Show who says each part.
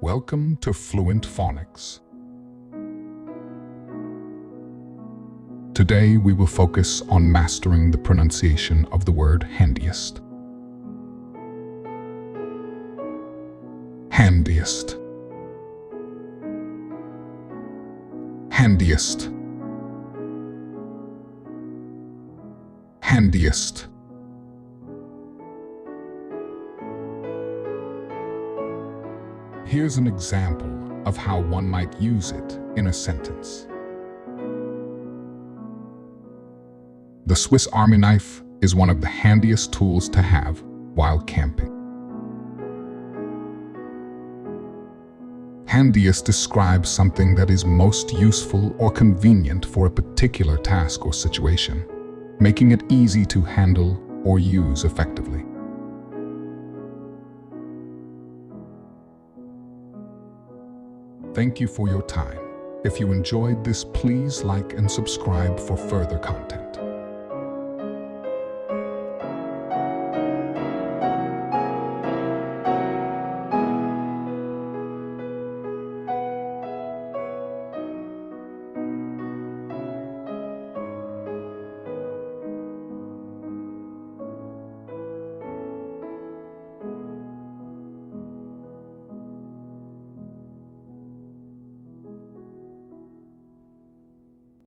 Speaker 1: Welcome to Fluent Phonics. Today we will focus on mastering the pronunciation of the word handiest. Handiest. Handiest. Handiest. Here's an example of how one might use it in a sentence. The Swiss Army knife is one of the handiest tools to have while camping. Handiest describes something that is most useful or convenient for a particular task or situation, making it easy to handle or use effectively. Thank you for your time. If you enjoyed this, please like and subscribe for further content.